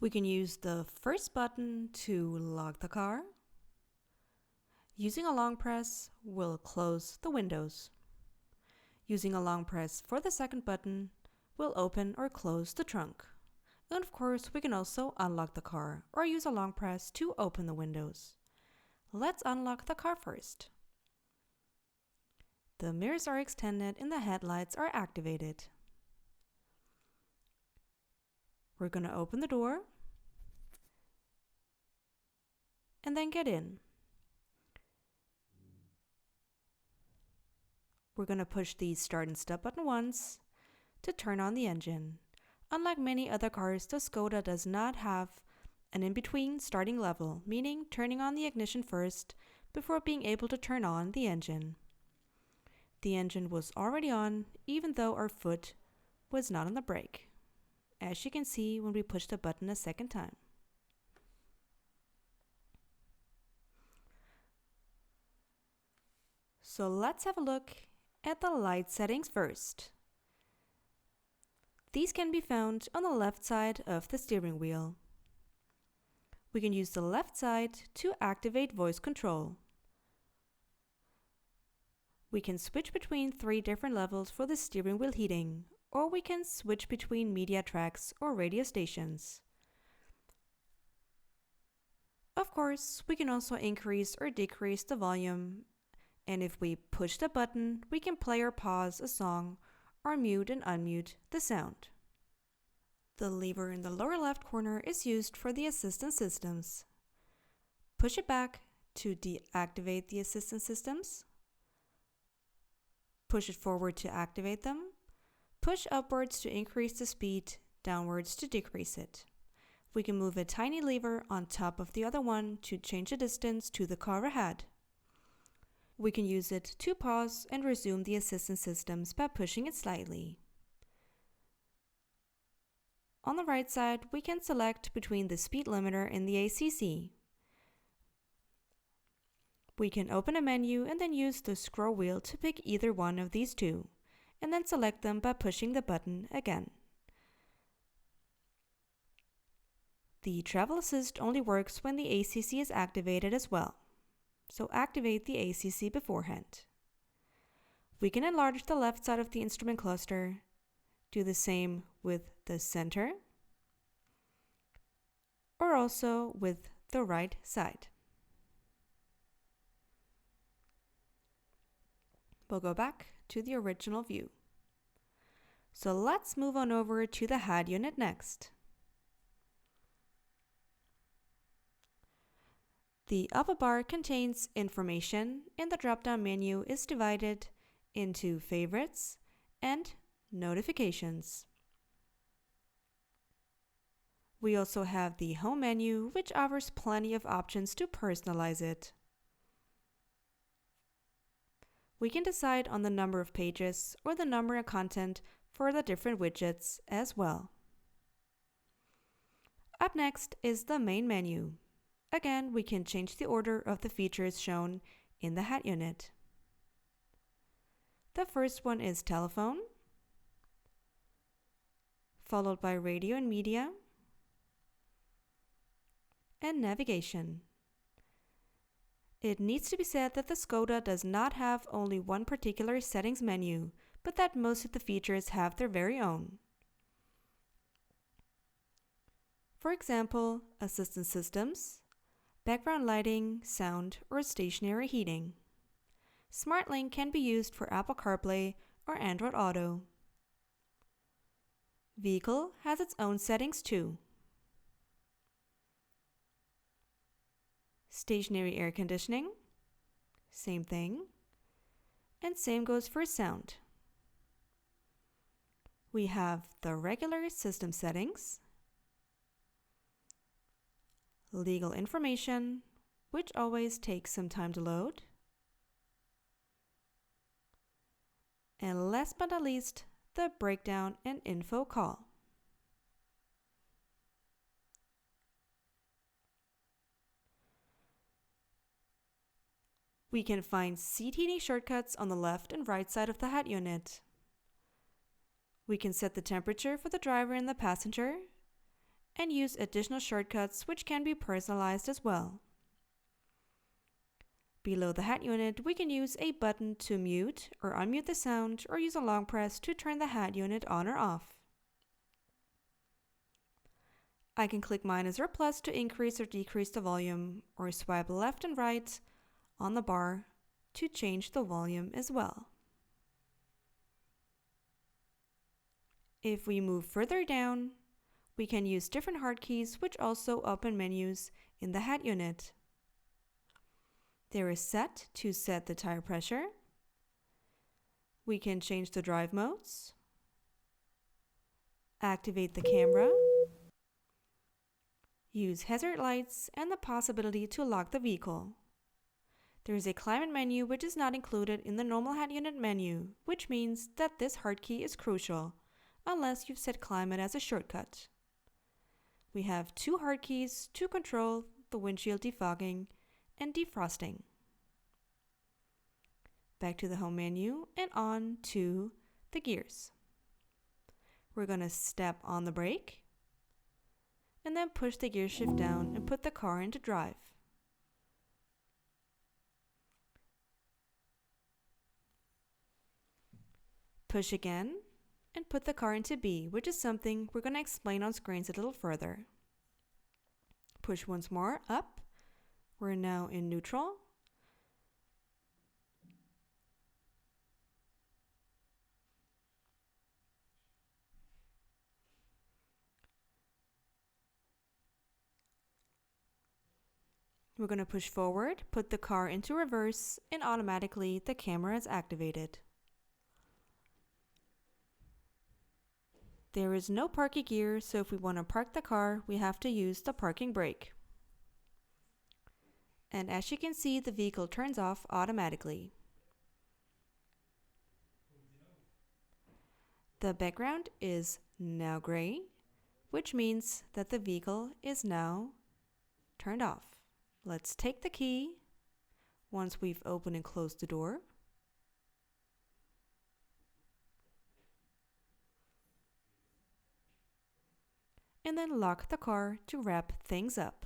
We can use the first button to lock the car. Using a long press will close the windows. Using a long press for the second button will open or close the trunk. And of course, we can also unlock the car or use a long press to open the windows. Let's unlock the car first. The mirrors are extended and the headlights are activated. We're going to open the door and then get in. We're going to push the start and stop button once to turn on the engine. Unlike many other cars, the Skoda does not have an in-between starting level, meaning turning on the ignition first before being able to turn on the engine. The engine was already on, even though our foot was not on the brake, as you can see when we push the button a second time. So let's have a look at the light settings first. These can be found on the left side of the steering wheel. We can use the left side to activate voice control. We can switch between 3 different levels for the steering wheel heating, or we can switch between media tracks or radio stations. Of course, we can also increase or decrease the volume, and if we push the button, we can play or pause a song or mute and unmute the sound. The lever in the lower left corner is used for the assistance systems. Push it back to deactivate the assistance systems. Push it forward to activate them. Push upwards to increase the speed, downwards to decrease it. We can move a tiny lever on top of the other one to change the distance to the car ahead. We can use it to pause and resume the assistance systems by pushing it slightly. On the right side, we can select between the speed limiter and the ACC. We can open a menu and then use the scroll wheel to pick either one of these two, and then select them by pushing the button again. The travel assist only works when the ACC is activated as well, so activate the ACC beforehand. We can enlarge the left side of the instrument cluster, do the same with the center, or also with the right side. We'll go back to the original view. So let's move on over to the head unit next. The upper bar contains information, and the drop-down menu is divided into favorites and notifications. We also have the home menu, which offers plenty of options to personalize it. We can decide on the number of pages or the number of content for the different widgets as well. Up next is the main menu. Again, we can change the order of the features shown in the head unit. The first one is telephone, followed by radio and media, and navigation. It needs to be said that the Skoda does not have only one particular settings menu, but that most of the features have their very own. For example, assistance systems, background lighting, sound, or stationary heating. SmartLink can be used for Apple CarPlay or Android Auto. Vehicle has its own settings too. Stationary air conditioning, same thing, and same goes for sound. We have the regular system settings, legal information, which always takes some time to load, and last but not least, the breakdown and info call. We can find seat heating shortcuts on the left and right side of the head unit. We can set the temperature for the driver and the passenger, and use additional shortcuts which can be personalized as well. Below the head unit, we can use a button to mute or unmute the sound, or use a long press to turn the head unit on or off. I can click minus or plus to increase or decrease the volume, or swipe left and right on the bar to change the volume as well. If we move further down, we can use different hotkeys which also open menus in the head unit. There is set to set the tire pressure. We can change the drive modes, activate the camera, use hazard lights, and the possibility to lock the vehicle. There is a climate menu which is not included in the normal head unit menu, which means that this hotkey is crucial, unless you've set climate as a shortcut. We have two hotkeys to control the windshield defogging and defrosting. Back to the home menu and on to the gears. We're going to step on the brake and then push the gear shift down and put the car into drive. Push again and put the car into B, which is something we're going to explain on screens a little further. Push once more up. We're now in neutral. We're going to push forward, put the car into reverse, and automatically the camera is activated. There is no parking gear, so if we want to park the car, we have to use the parking brake. And as you can see, the vehicle turns off automatically. The background is now gray, which means that the vehicle is now turned off. Let's take the key once we've opened and closed the door. And then lock the car to wrap things up.